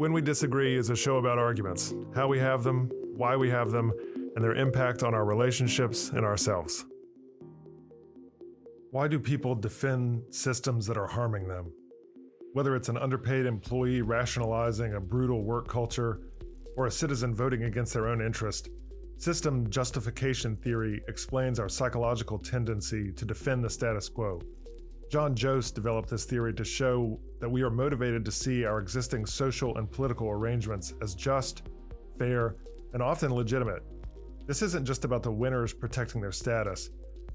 When We Disagree is a show about arguments, how we have them, why we have them, and their impact on our relationships and ourselves. Why do people defend systems that are harming them? Whether it's an underpaid employee rationalizing a brutal work culture or a citizen voting against their own interest, system justification theory explains our psychological tendency to defend the status quo. John Jost developed this theory to show that we are motivated to see our existing social and political arrangements as just, fair, and often legitimate. This isn't just about the winners protecting their status.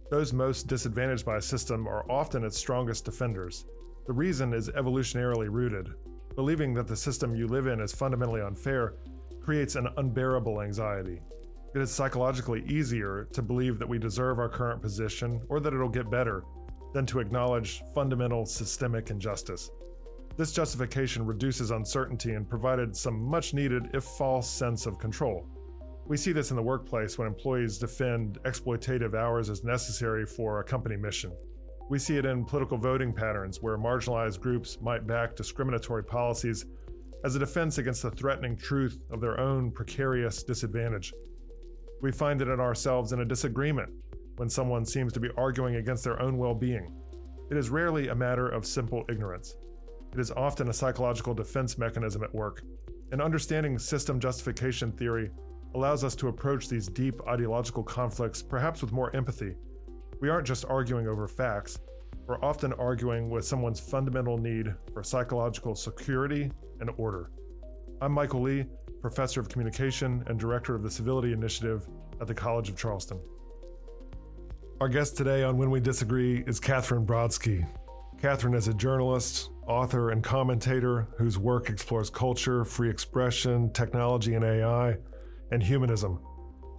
Those most disadvantaged by a system are often its strongest defenders. The reason is evolutionarily rooted. Believing that the system you live in is fundamentally unfair creates an unbearable anxiety. It is psychologically easier to believe that we deserve our current position or that it'll get better than to acknowledge fundamental systemic injustice. This justification reduces uncertainty and provided some much needed, if false, sense of control. We see this in the workplace when employees defend exploitative hours as necessary for a company mission. We see it in political voting patterns where marginalized groups might back discriminatory policies as a defense against the threatening truth of their own precarious disadvantage. We find it in ourselves in a disagreement when someone seems to be arguing against their own well-being. It is rarely a matter of simple ignorance. It is often a psychological defense mechanism at work. And understanding system justification theory allows us to approach these deep ideological conflicts perhaps with more empathy. We aren't just arguing over facts, we're often arguing with someone's fundamental need for psychological security and order. I'm Michael Lee, Professor of Communication and Director of the Civility Initiative at the College of Charleston. Our guest today on When We Disagree is Catherine Brodsky. Catherine is a journalist, author, and commentator whose work explores culture, free expression, technology and AI, and humanism.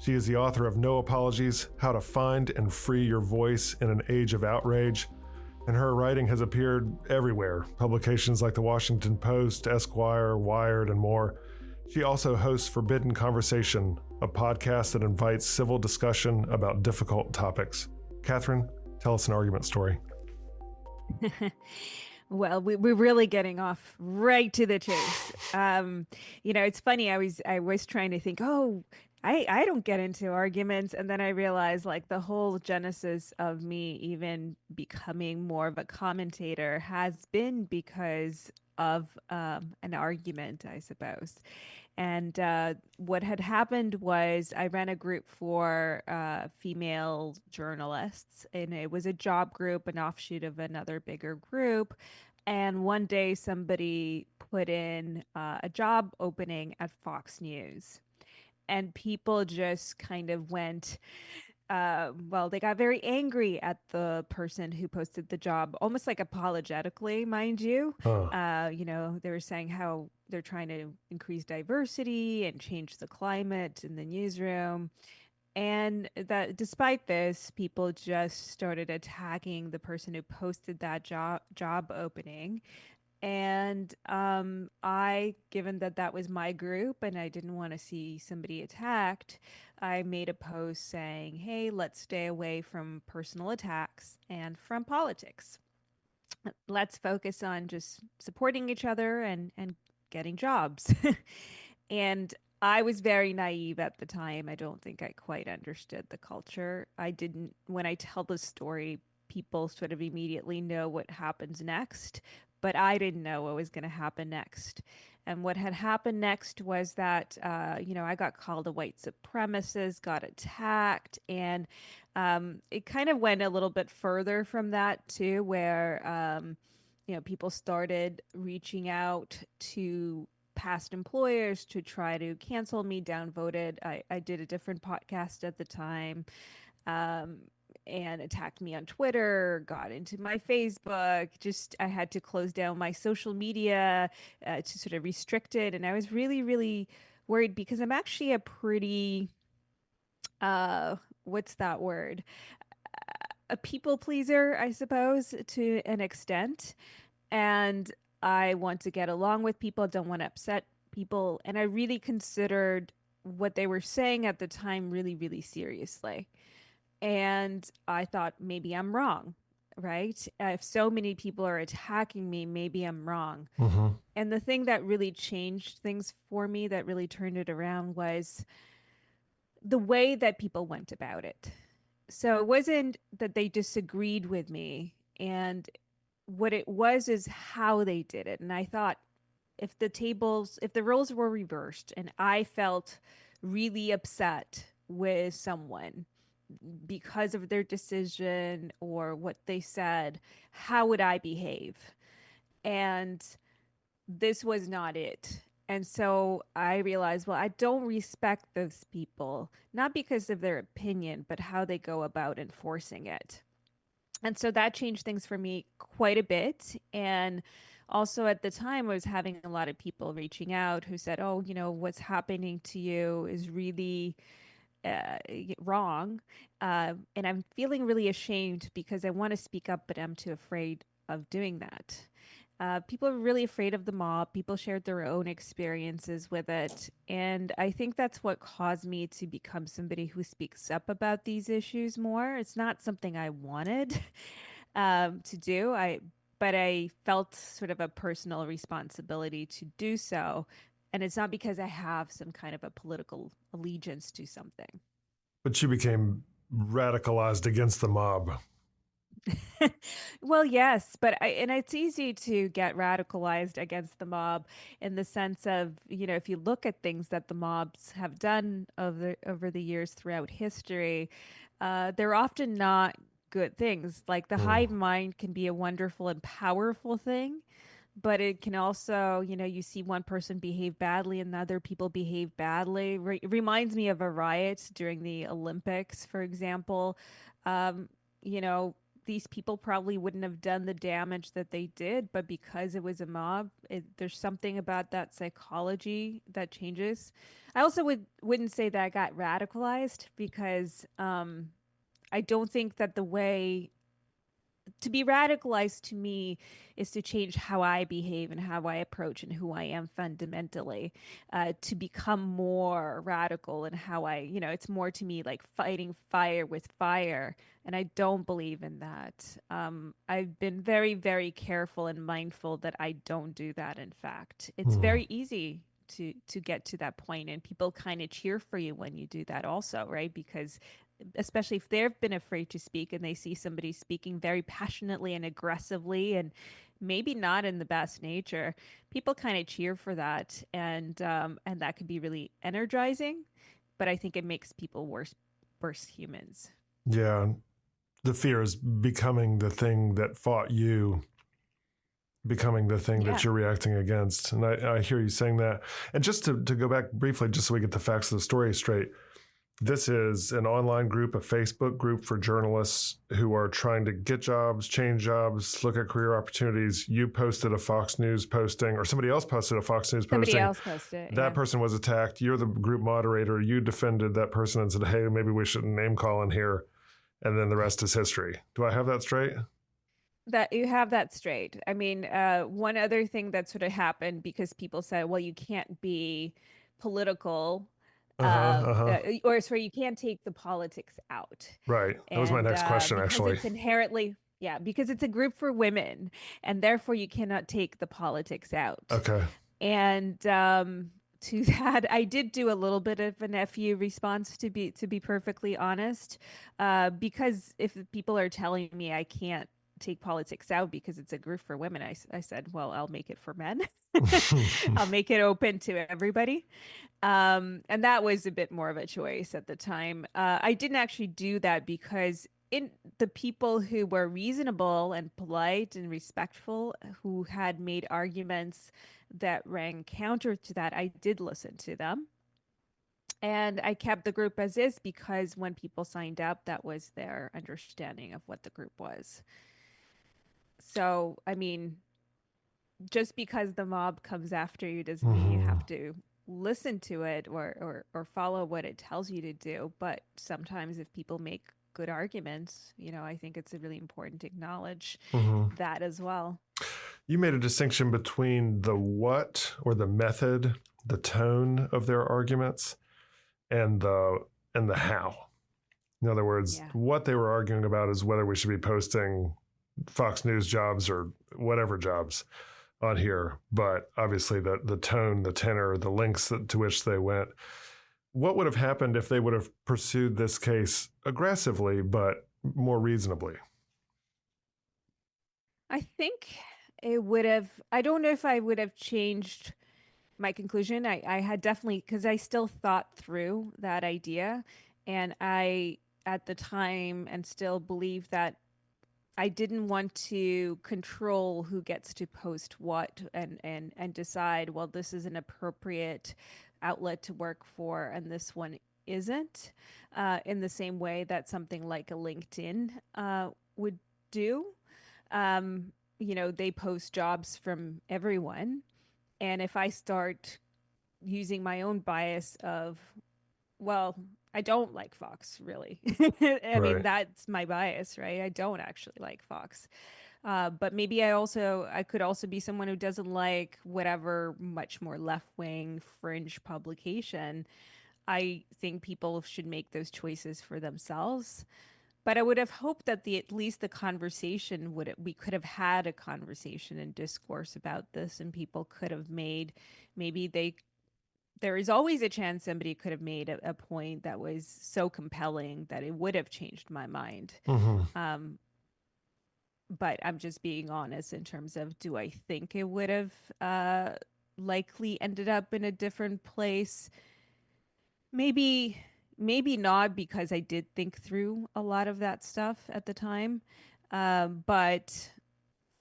She is the author of No Apologies: How to Find and Free Your Voice in an Age of Outrage, and her writing has appeared everywhere, publications like The Washington Post, Esquire, Wired, and more. She also hosts Forbidden Conversation, a podcast that invites civil discussion about difficult topics. Catherine, tell us an argument story. Well, we're really getting off right to the chase. It's funny. I was trying to think, I don't get into arguments. And then I realized like the whole genesis of me even becoming more of a commentator has been because of an argument, I suppose. And what had happened was I ran a group for female journalists, and it was a job group, an offshoot of another bigger group. And one day somebody put in a job opening at Fox News, and people just kind of went, they got very angry at the person who posted the job, almost like apologetically, mind you. They were saying how they're trying to increase diversity and change the climate in the newsroom. And that despite this, people just started attacking the person who posted that job opening. And given that that was my group and I didn't want to see somebody attacked, I made a post saying, hey, let's stay away from personal attacks and from politics. Let's focus on just supporting each other and getting jobs. And I was very naive at the time. I don't think I quite understood the culture. When I tell the story, people sort of immediately know what happens next, but I didn't know what was going to happen next. And what had happened next was that, I got called a white supremacist, got attacked, and it kind of went a little bit further from that too, where, people started reaching out to past employers to try to cancel me, downvoted. I did a different podcast at the time, and attacked me on Twitter, got into my Facebook. I had to close down my social media to sort of restrict it. And I was really, really worried because I'm actually a pretty, what's that word? A people pleaser, I suppose, to an extent. And I want to get along with people, don't want to upset people. And I really considered what they were saying at the time really, really seriously. And I thought maybe I'm wrong. right? If so many people are attacking me, maybe I'm wrong. Mm-hmm. And the thing that really changed things for me, that really turned it around, was the way that people went about it. So it wasn't that they disagreed with me. And what it was is how they did it. And I thought, if the roles were reversed and I felt really upset with someone because of their decision or what they said, how would I behave? And this was not it. And so I realized, well, I don't respect those people, not because of their opinion, but how they go about enforcing it. And so that changed things for me quite a bit. And also at the time, I was having a lot of people reaching out who said, oh, what's happening to you is really wrong. And I'm feeling really ashamed because I want to speak up, but I'm too afraid of doing that. People are really afraid of the mob. People shared their own experiences with it. And I think that's what caused me to become somebody who speaks up about these issues more. It's not something I wanted to do. But I felt sort of a personal responsibility to do so. And it's not because I have some kind of a political allegiance to something. But you became radicalized against the mob. Well, yes, and it's easy to get radicalized against the mob in the sense of, if you look at things that the mobs have done over the years throughout history, they're often not good things. Like the hive Mm. mind can be a wonderful and powerful thing, but it can also, you see one person behave badly and other people behave badly. It reminds me of a riot during the Olympics, for example. Um, you know, these people probably wouldn't have done the damage that they did, but because it was a mob, there's something about that psychology that changes. I also wouldn't say that I got radicalized because I don't think that the way to be radicalized to me is to change how I behave and how I approach and who I am fundamentally, to become more radical in how it's more to me like fighting fire with fire. And I don't believe in that. I've been very, very careful and mindful that I don't do that. In fact, it's Mm. very easy to get to that point, and people kind of cheer for you when you do that also, right? Because especially if they've been afraid to speak and they see somebody speaking very passionately and aggressively and maybe not in the best nature, people kind of cheer for that, and that could be really energizing. But I think it makes people worse humans. Yeah. The fear is becoming the thing that fought you, becoming the thing that Yeah. you're reacting against. And I hear you saying that. And just to go back briefly, just so we get the facts of the story straight, this is an online group, a Facebook group for journalists who are trying to get jobs, change jobs, look at career opportunities. You posted a Fox News posting, or somebody else posted a Fox News Somebody posting. else posted it. That Yeah. person was attacked. You're the group moderator. You defended that person and said, hey, maybe we shouldn't name call in here. And then the rest is history. Do I have that straight? That you have that straight. I mean, one other thing that sort of happened because people said, well, you can't be political, or sorry, you can't take the politics out. Right. That was my And next question, because actually. it's inherently, yeah, because it's a group for women, and therefore you cannot take the politics out. Okay. And to that, I did do a little bit of an FU response, to be perfectly honest, because if people are telling me I can't take politics out because it's a group for women, I said, well, I'll make it for men. I'll make it open to everybody. And that was a bit more of a choice at the time. I didn't actually do that because in the people who were reasonable and polite and respectful, who had made arguments that rang counter to that, I did listen to them. And I kept the group as is because when people signed up, that was their understanding of what the group was. So, I mean, just because the mob comes after you doesn't mean you have to listen to it or follow what it tells you to do. But sometimes if people make good arguments, I think it's really important to acknowledge that as well. You made a distinction between the what or the method, the tone of their arguments, and the how. In other words, Yeah. what they were arguing about is whether we should be posting Fox News jobs or whatever jobs on here, but obviously the tone, the tenor, the lengths to which they went. What would have happened if they would have pursued this case aggressively but more reasonably? I think it would have, I don't know if I would have changed my conclusion. I had definitely, because I still thought through that idea. And I, at the time, and still believe that I didn't want to control who gets to post what and decide, well, this is an appropriate outlet to work for, and this one isn't, in the same way that something like a LinkedIn would do. They post jobs from everyone. And if I start using my own bias of, well, I don't like Fox, really. I mean, Right. that's my bias, right? I don't actually like Fox. But maybe I could also be someone who doesn't like whatever much more left-wing fringe publication. I think people should make those choices for themselves. But I would have hoped that at least the conversation we could have had a conversation and discourse about this, and people could have made, maybe there is always a chance somebody could have made a point that was so compelling that it would have changed my mind. Mm-hmm. But I'm just being honest in terms of, do I think it would have likely ended up in a different place? Maybe, maybe not, because I did think through a lot of that stuff at the time. But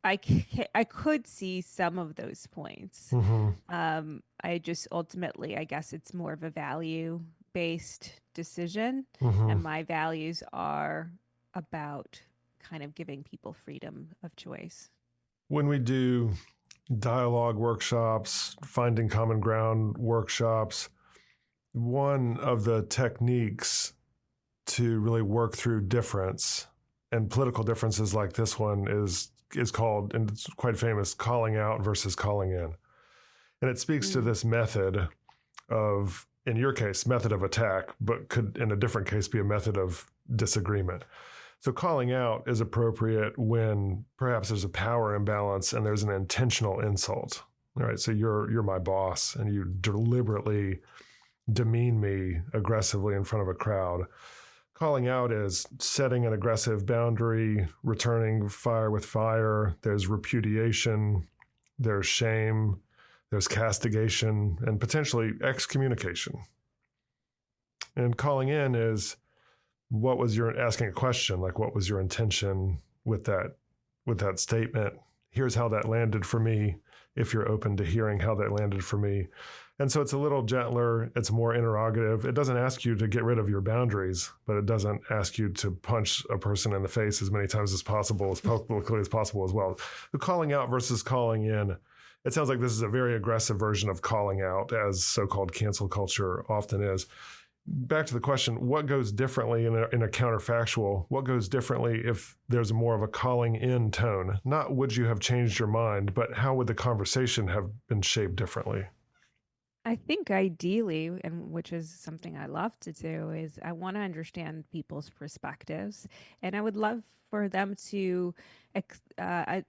I could see some of those points. Mm-hmm. I just ultimately, I guess it's more of a value based decision. Mm-hmm. And my values are about kind of giving people freedom of choice. When we do dialogue workshops, finding common ground workshops, one of the techniques to really work through difference and political differences like this one is called, and it's quite famous, calling out versus calling in. And it speaks to this method of, in your case, method of attack, but could in a different case be a method of disagreement. So calling out is appropriate when perhaps there's a power imbalance and there's an intentional insult. All right, so you're my boss and you deliberately demean me aggressively in front of a crowd. Calling out is setting an aggressive boundary, returning fire with fire. There's repudiation, there's shame, there's castigation, and potentially excommunication. And calling in is asking a question, like what was your intention with that statement? Here's how that landed for me, if you're open to hearing how that landed for me. And so it's a little gentler, it's more interrogative. It doesn't ask you to get rid of your boundaries, but it doesn't ask you to punch a person in the face as many times as possible, as publicly as possible as well. The calling out versus calling in, it sounds like this is a very aggressive version of calling out, as so-called cancel culture often is. Back to the question, what goes differently in a counterfactual? What goes differently if there's more of a calling in tone? Not would you have changed your mind, but how would the conversation have been shaped differently? I think ideally, and which is something I love to do, is I want to understand people's perspectives, and I would love for them to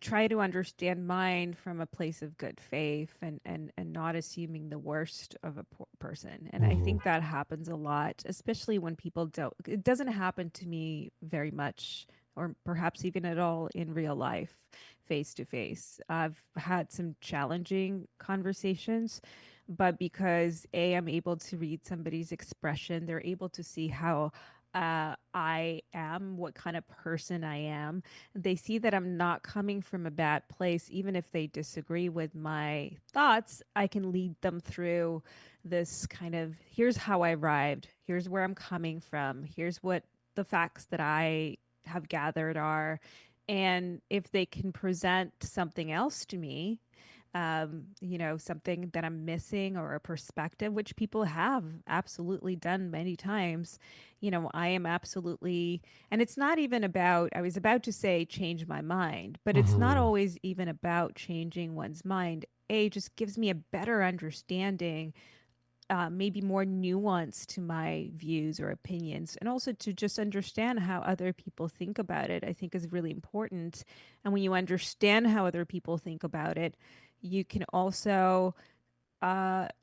try to understand mine from a place of good faith and not assuming the worst of a person. And I think that happens a lot, especially when people don't. It doesn't happen to me very much, or perhaps even at all in real life, face to face. I've had some challenging conversations, but because I'm able to read somebody's expression, they're able to see how I am, what kind of person I am. They see that I'm not coming from a bad place. Even if they disagree with my thoughts, I can lead them through this kind of, here's how I arrived, here's where I'm coming from, here's what the facts that I have gathered are. And if they can present something else to me, something that I'm missing or a perspective, which people have absolutely done many times, I am absolutely, and it's not even about, I was about to say change my mind, but it's not always even about changing one's mind. Just gives me a better understanding maybe more nuance to my views or opinions, and also to just understand how other people think about it, I think is really important. And when you understand how other people think about it, you can also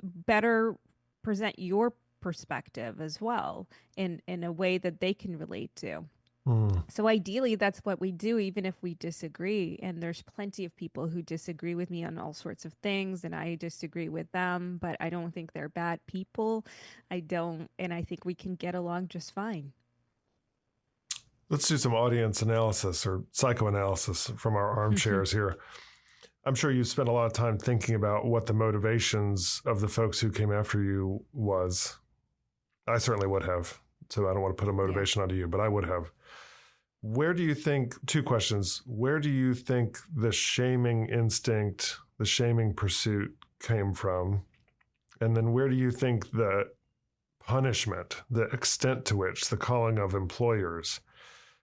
better present your perspective as well in a way that they can relate to. Mm. So ideally, that's what we do, even if we disagree. And there's plenty of people who disagree with me on all sorts of things, and I disagree with them, but I don't think they're bad people. I don't, and I think we can get along just fine. Let's do some audience analysis or psychoanalysis from our armchairs here. I'm sure you spent a lot of time thinking about what the motivations of the folks who came after you was. I certainly would have. So I don't want to put a Yeah. motivation onto you, but I would have. Where do you think, two questions, where do you think the shaming instinct, the shaming pursuit came from? And then where do you think the punishment, the extent to which the calling of employers,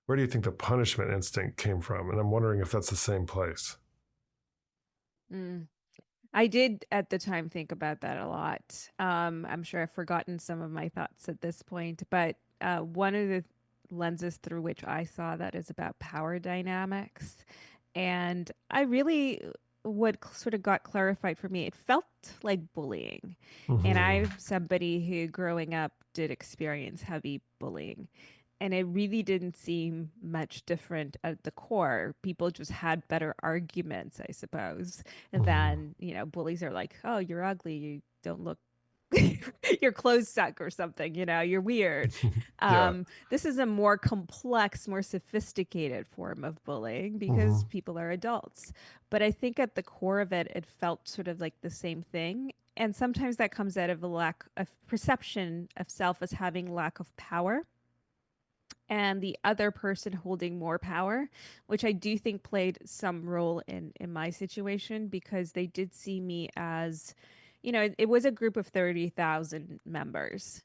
where do you think the punishment instinct came from? And I'm wondering if that's the same place. Mm. I did at the time think about that a lot. I'm sure I've forgotten some of my thoughts at this point, but one of the lenses through which I saw that is about power dynamics. And I really, what sort of got clarified for me, it felt like bullying. And Mm-hmm. I'm somebody who growing up did experience heavy bullying. And it really didn't seem much different at the core. People just had better arguments, I suppose. And Mm-hmm. then, bullies are like, oh, you're ugly. You don't look, your clothes suck or something, you're weird. Yeah. This is a more complex, more sophisticated form of bullying Mm-hmm. because people are adults. But I think at the core of it, it felt sort of like the same thing. And sometimes that comes out of a lack of perception of self as having lack of power and the other person holding more power, which I do think played some role in my situation because they did see me as, it was a group of 30,000 members.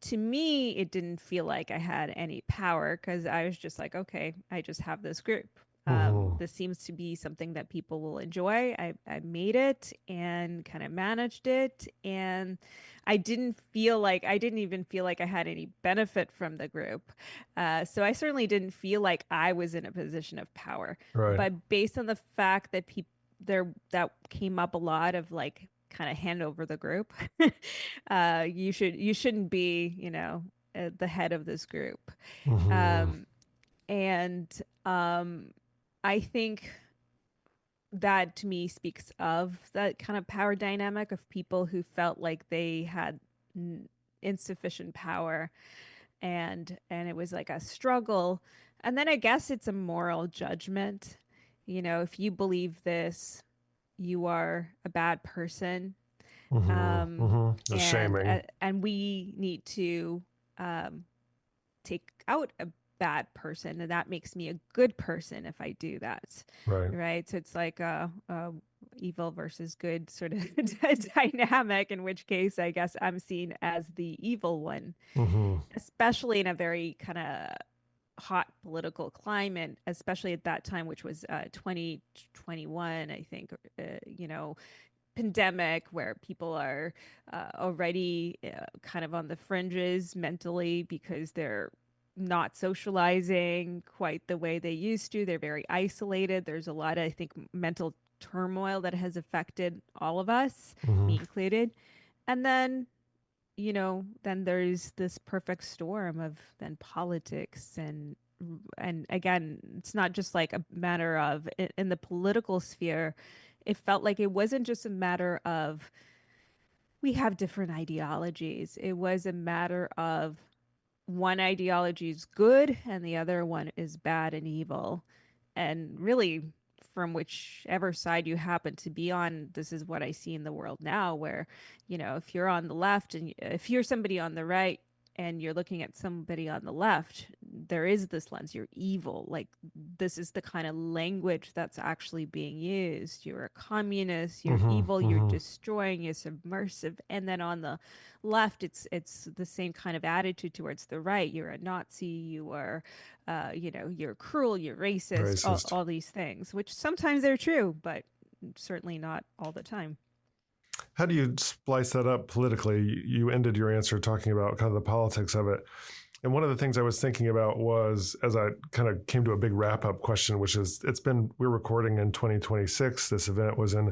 To me, it didn't feel like I had any power because I was just like, okay, I just have this group. Mm-hmm. This seems to be something that people will enjoy. I made it and kind of managed it. And I didn't even feel like I had any benefit from the group. So I certainly didn't feel like I was in a position of power. Right. But based on the fact that people there, that came up a lot of like, kind of hand over the group. You shouldn't be, the head of this group. Mm-hmm. Um, and I think that to me speaks of that kind of power dynamic of people who felt like they had insufficient power, and it was like a struggle. And then I guess it's a moral judgment. If you believe this, you are a bad person. Mm-hmm. um, Mm-hmm. The and shaming. we need to um, take out a bad person, and that makes me a good person if I do that, Right. right? So it's like a evil versus good sort of dynamic. In which case, I guess I'm seen as the evil one, Mm-hmm. especially in a very kind of hot political climate, especially at that time, which was 2021, I think. Pandemic where people are already kind of on the fringes mentally because they're not socializing quite the way they used to. They're very isolated. There's a lot of, I think, mental turmoil that has affected all of us, Mm-hmm. me included. And then, then there's this perfect storm of then politics and again, it's not just like a matter of in the political sphere. It felt like it wasn't just a matter of we have different ideologies. It was a matter of one ideology is good and the other one is bad and evil. And really, from whichever side you happen to be on, this is what I see in the world now, where, if you're on the left and if you're somebody on the right and you're looking at somebody on the left, there is this lens, you're evil. Like, this is the kind of language that's actually being used. You're a communist, you're Mm-hmm. evil, you're Mm-hmm. destroying, you're submersive. And then on the left, it's the same kind of attitude towards the right. You're a Nazi, you are you're cruel, you're racist, Racist. all these things, which sometimes they're true, but certainly not all the time. How do you splice that up politically? You ended your answer talking about kind of the politics of it. And one of the things I was thinking about was, as I kind of came to a big wrap up question, which is we're recording in 2026. This event was in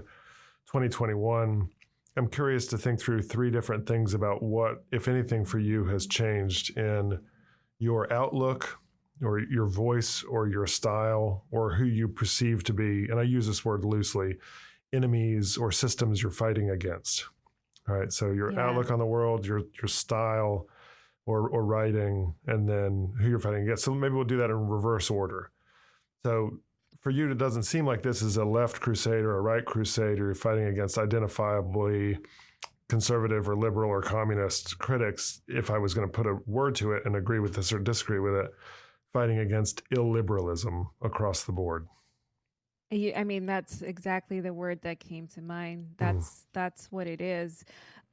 2021. I'm curious to think through three different things about what, if anything, for you has changed in your outlook or your voice or your style or who you perceive to be, and I use this word loosely, enemies or systems you're fighting against. All right. So your Yeah. outlook on the world, your style or writing, and then who you're fighting against. So maybe we'll do that in reverse order. So for you, it doesn't seem like this is a left crusade or a right crusade, or you're fighting against identifiably conservative or liberal or communist critics, if I was going to put a word to it and agree with this or disagree with it, fighting against illiberalism across the board. I mean, that's exactly the word that came to mind. Mm. That's what it is.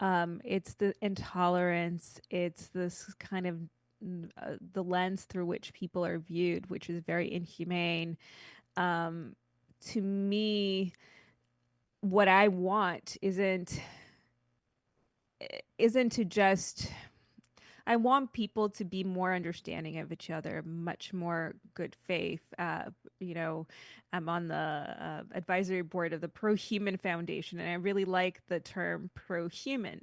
It's the intolerance. It's this kind of the lens through which people are viewed, which is very inhumane. Um, to me, what I want isn't to just I want people to be more understanding of each other, much more good faith. You know, I'm on the advisory board of the Pro Human Foundation, and I really like the term pro human.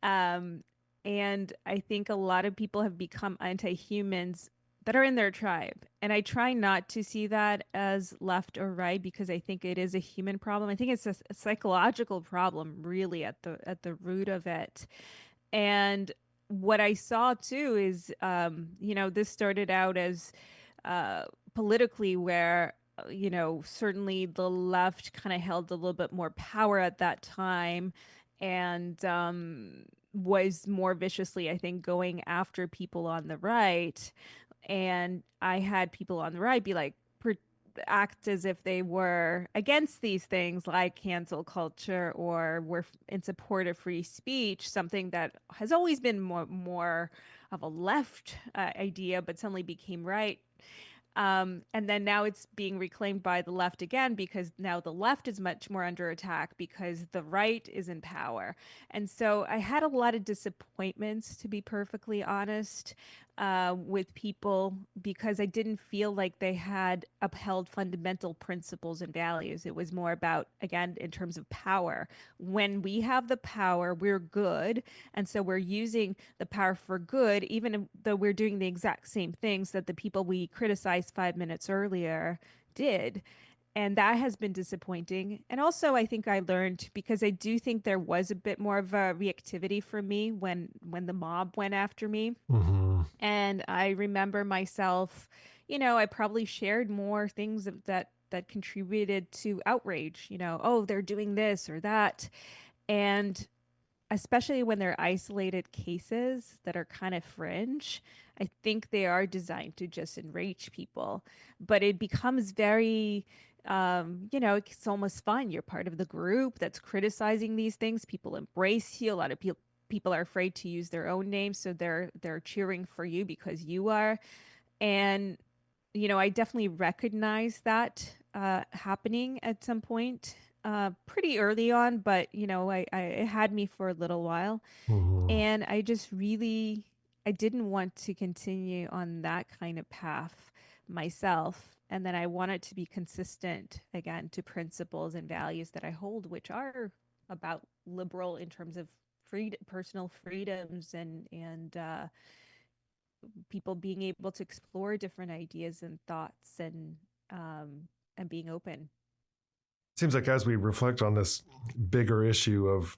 um, and I think a lot of people have become anti humans that are in their tribe. And I try not to see that as left or right because I think it is a human problem. I think it's a psychological problem really at the root of it. And what I saw too is, this started out as uh, politically where, certainly the left kind of held a little bit more power at that time and was more viciously, I think, going after people on the right. And I had people on the right be like, act as if they were against these things like cancel culture or were in support of free speech, something that has always been more of a left idea, but suddenly became right. And then now it's being reclaimed by the left again because now the left is much more under attack because the right is in power. And so I had a lot of disappointments, to be perfectly honest, with people because I didn't feel like they had upheld fundamental principles and values. It was more about, again, in terms of power. When we have the power, we're good. And so we're using the power for good, even though we're doing the exact same things that the people we criticized 5 minutes earlier did. And that has been disappointing. And also, I think I learned because I do think there was a bit more of a reactivity for me when the mob went after me. Mm-hmm. And I remember myself, I probably shared more things that contributed to outrage, oh, they're doing this or that. And especially when they're isolated cases that are kind of fringe, I think they are designed to just enrage people. But it becomes very, it's almost fun. You're part of the group that's criticizing these things. People embrace you. A lot of people are afraid to use their own names, so they're cheering for you because you are. And I definitely recognize that happening at some point, pretty early on, but it had me for a little while, Mm-hmm. and I didn't want to continue on that kind of path myself. And then I wanted to be consistent again to principles and values that I hold, which are about liberal in terms of personal freedoms and people being able to explore different ideas and thoughts and being open. Seems like as we reflect on this bigger issue of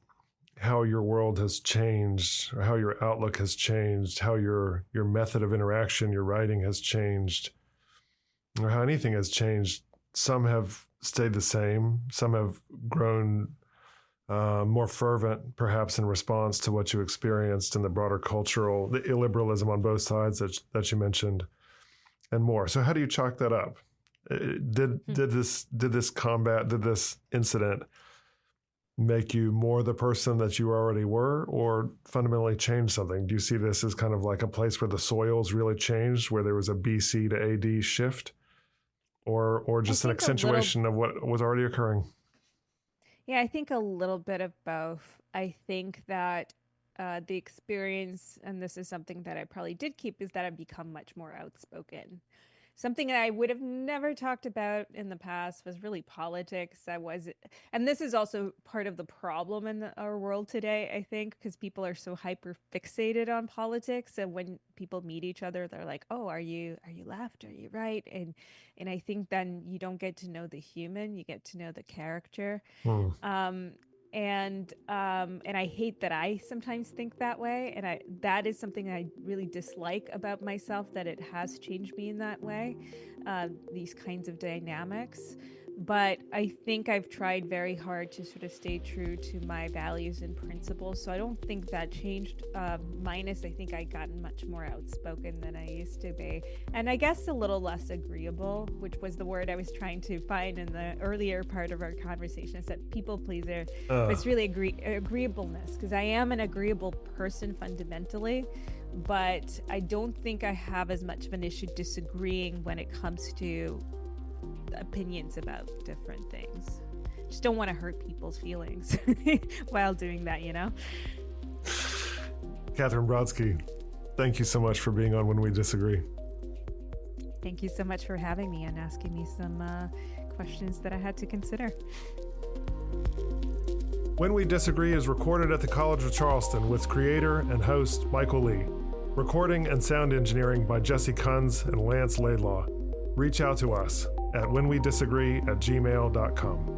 how your world has changed, or how your outlook has changed, how your method of interaction, your writing has changed, or how anything has changed, some have stayed the same, some have grown more fervent, perhaps in response to what you experienced in the broader cultural, the illiberalism on both sides that you mentioned, and more. So how do you chalk that up? Did this incident make you more the person that you already were, or fundamentally change something? Do you see this as kind of like a place where the soils really changed, where there was a BC to AD shift, or just an accentuation of what was already occurring? Yeah, I think a little bit of both. I think that the experience, and this is something that I probably did keep, is that I've become much more outspoken. Something that I would have never talked about in the past was really politics. And this is also part of the problem in our world today, I think, because people are so hyper fixated on politics. And when people meet each other, they're like, "Oh, are you left? Are you right?" And I think then you don't get to know the human, you get to know the character. Hmm. Um, and I hate that I sometimes think that way, and I that is something I really dislike about myself, that it has changed me in that way, these kinds of dynamics. But I think I've tried very hard to sort of stay true to my values and principles, so I don't think that changed. Minus, I think I gotten much more outspoken than I used to be, and I guess a little less agreeable, which was the word I was trying to find in the earlier part of our conversation. Is that people pleaser? But it's really agreeableness, because I am an agreeable person fundamentally, but I don't think I have as much of an issue disagreeing when it comes to opinions about different things. Just don't want to hurt people's feelings while doing that, you know? Catherine Brodsky, thank you so much for being on When We Disagree. Thank you so much for having me and asking me some questions that I had to consider. When We Disagree is recorded at the College of Charleston with creator and host Michael Lee. Recording and sound engineering by Jesse Kunz and Lance Laidlaw. Reach out to us at whenwedisagree@gmail.com.